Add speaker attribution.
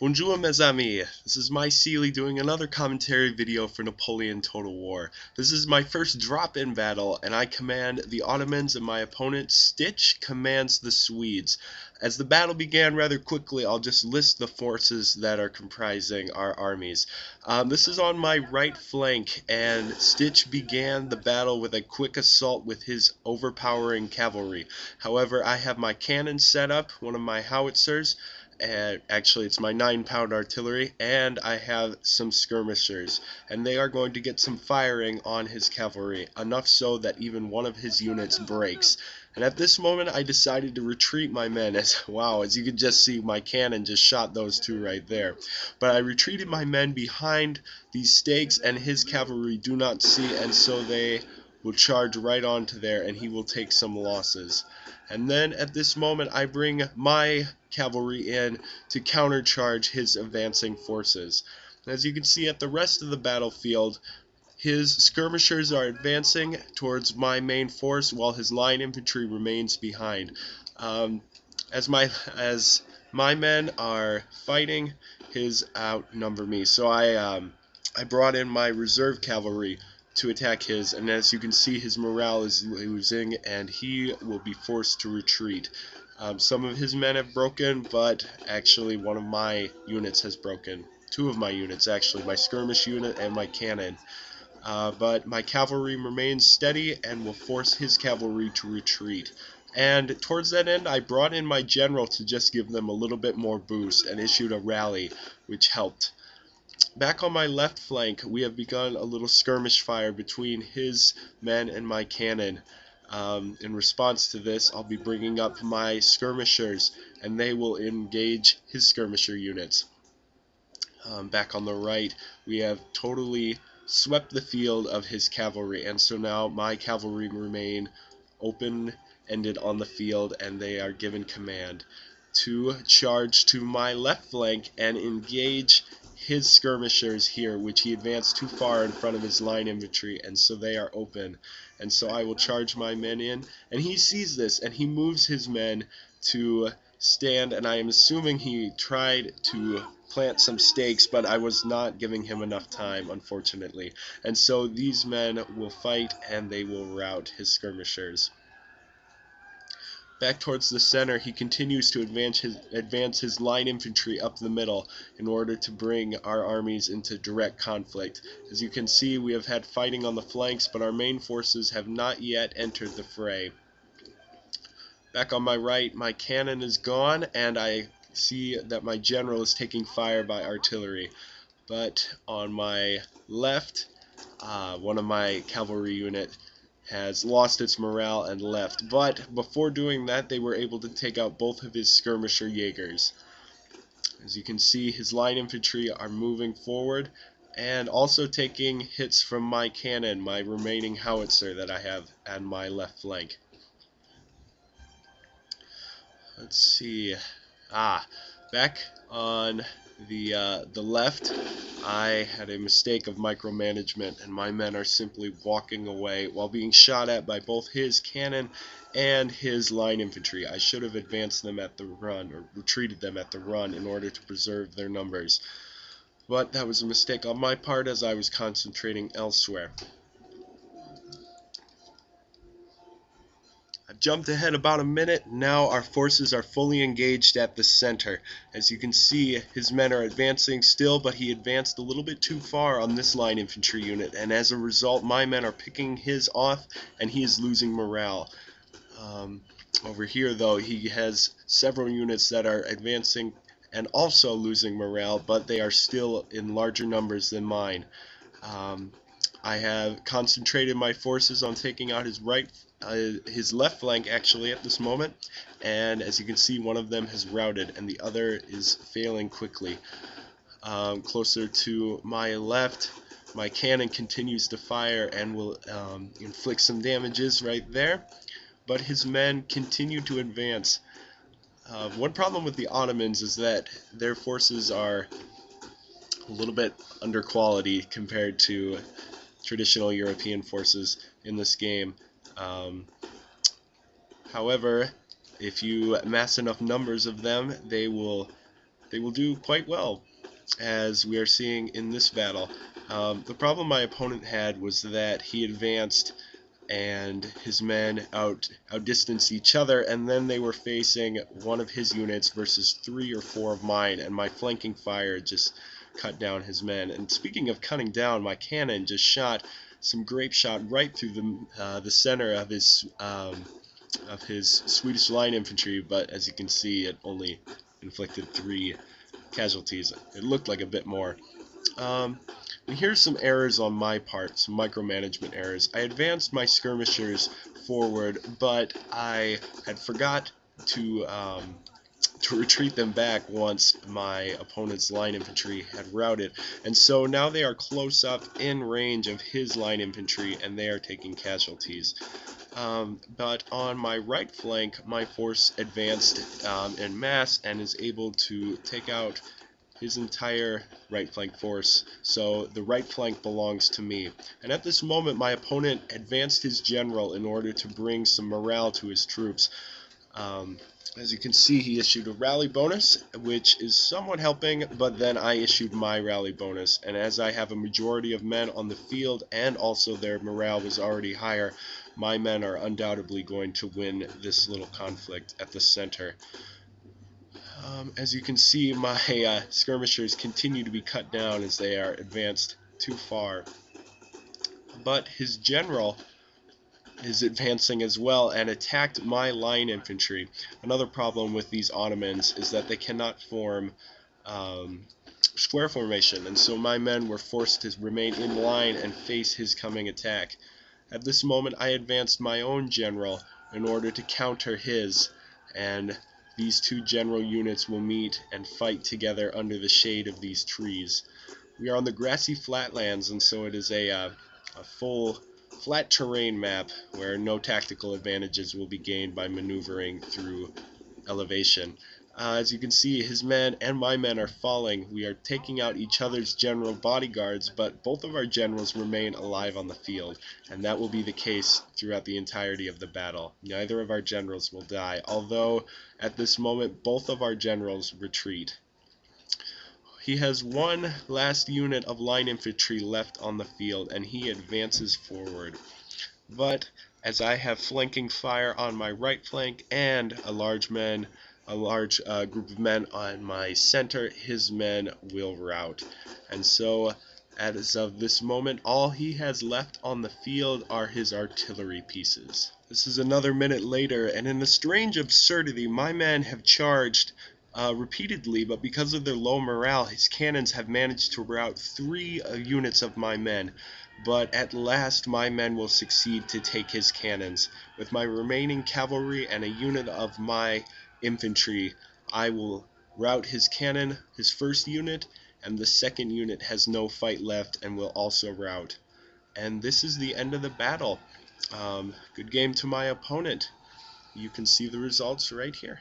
Speaker 1: Bonjour mes amis, this is my Sealy doing another commentary video for Napoleon Total War. This is my first drop-in battle, and I command the Ottomans, and my opponent Stcht commands the Swedes. As the battle began rather quickly, I'll just list the forces that are comprising our armies. This is on my right flank, and Stcht began the battle with a quick assault with his overpowering cavalry. However, I have my cannon set up, one of my howitzers, and actually it's my 9-pound artillery, and I have some skirmishers, and they are going to get some firing on his cavalry, enough so that even one of his units breaks. And at this moment I decided to retreat my men, as you can just see, my cannon just shot those two right there. But I retreated my men behind these stakes, and his cavalry do not see, and so they will charge right onto there, and he will take some losses. And then at this moment I bring my cavalry in to countercharge his advancing forces. As you can see at the rest of the battlefield, his skirmishers are advancing towards my main force while his line infantry remains behind. As my men are fighting, his outnumber me. So I brought in my reserve cavalry to attack his, and as you can see, his morale is losing, and he will be forced to retreat. Some of his men have broken, but actually one of my units has broken. Two of my units, actually, my skirmish unit and my cannon. But my cavalry remains steady and will force his cavalry to retreat. And towards that end, I brought in my general to just give them a little bit more boost and issued a rally, which helped. Back on my left flank, we have begun a little skirmish fire between his men and my cannon. In response to this, I'll be bringing up my skirmishers, and they will engage his skirmisher units. Back on the right, we have totally swept the field of his cavalry, and so now my cavalry remain open-ended on the field, and they are given command to charge to my left flank and engage his skirmishers here, which he advanced too far in front of his line infantry, and so they are open. And so I will charge my men in, and he sees this, and he moves his men to stand, and I am assuming he tried to plant some stakes, but I was not giving him enough time, unfortunately. And so these men will fight, and they will rout his skirmishers. Back towards the center, he continues to advance his line infantry up the middle in order to bring our armies into direct conflict. As you can see, we have had fighting on the flanks, but our main forces have not yet entered the fray. Back on my right, my cannon is gone, and I see that my general is taking fire by artillery. But on my left, one of my cavalry unit has lost its morale and left, but before doing that they were able to take out both of his skirmisher Jaegers. As you can see, his line infantry are moving forward and also taking hits from my cannon, my remaining howitzer that I have on my left flank. Let's see. Back on the left, I had a mistake of micromanagement, and my men are simply walking away while being shot at by both his cannon and his line infantry. I should have advanced them at the run, or retreated them at the run, in order to preserve their numbers. But that was a mistake on my part, as I was concentrating elsewhere. I've jumped ahead about a minute. Now our forces are fully engaged at the center. As you can see, his men are advancing still, but he advanced a little bit too far on this line infantry unit, and as a result my men are picking his off, and he is losing morale. Over here though, he has several units that are advancing and also losing morale, but they are still in larger numbers than mine. I have concentrated my forces on taking out his left flank actually at this moment, and as you can see, one of them has routed and the other is failing quickly. Closer to my left, my cannon continues to fire and will inflict some damages right there, but his men continue to advance. One problem with the Ottomans is that their forces are a little bit under quality compared to traditional European forces in this game. However, if you amass enough numbers of them, they will they will do quite well, as we are seeing in this battle. The problem my opponent had was that he advanced and his men outdistanced each other, and then they were facing one of his units versus 3 or 4 of mine, and my flanking fire just cut down his men. And speaking of cutting down, my cannon just shot some grape shot right through the center of his Swedish line infantry, but as you can see, it only inflicted 3 casualties. It looked like a bit more. And here's some errors on my part, some micromanagement errors. I advanced my skirmishers forward, but I had forgot to retreat them back once my opponent's line infantry had routed, and so now they are close up in range of his line infantry, and they are taking casualties. But on my right flank, my force advanced en masse and is able to take out his entire right flank force, so the right flank belongs to me. And at this moment, my opponent advanced his general in order to bring some morale to his troops. As you can see, he issued a rally bonus, which is somewhat helping, but then I issued my rally bonus, and as I have a majority of men on the field and also their morale was already higher, my men are undoubtedly going to win this little conflict at the center. As you can see, my skirmishers continue to be cut down as they are advanced too far. But his general is advancing as well and attacked my line infantry. Another problem with these Ottomans is that they cannot form square formation, and so my men were forced to remain in line and face his coming attack. At this moment, I advanced my own general in order to counter his, and these 2 general units will meet and fight together under the shade of these trees. We are on the grassy flatlands, and so it is a full flat terrain map where no tactical advantages will be gained by maneuvering through elevation. As you can see, his men and my men are falling. We are taking out each other's general bodyguards, but both of our generals remain alive on the field, and that will be the case throughout the entirety of the battle. Neither of our generals will die, although at this moment both of our generals retreat. He has one last unit of line infantry left on the field, and he advances forward. But as I have flanking fire on my right flank and a large group of men on my center, his men will rout. And so, as of this moment, all he has left on the field are his artillery pieces. This is another minute later, and in a strange absurdity, my men have charged repeatedly, but because of their low morale, his cannons have managed to rout 3 units of my men. But at last my men will succeed to take his cannons. With my remaining cavalry and a unit of my infantry, I will rout his cannon, his first unit, and the second unit has no fight left and will also rout. And this is the end of the battle. Good game to my opponent. You can see the results right here.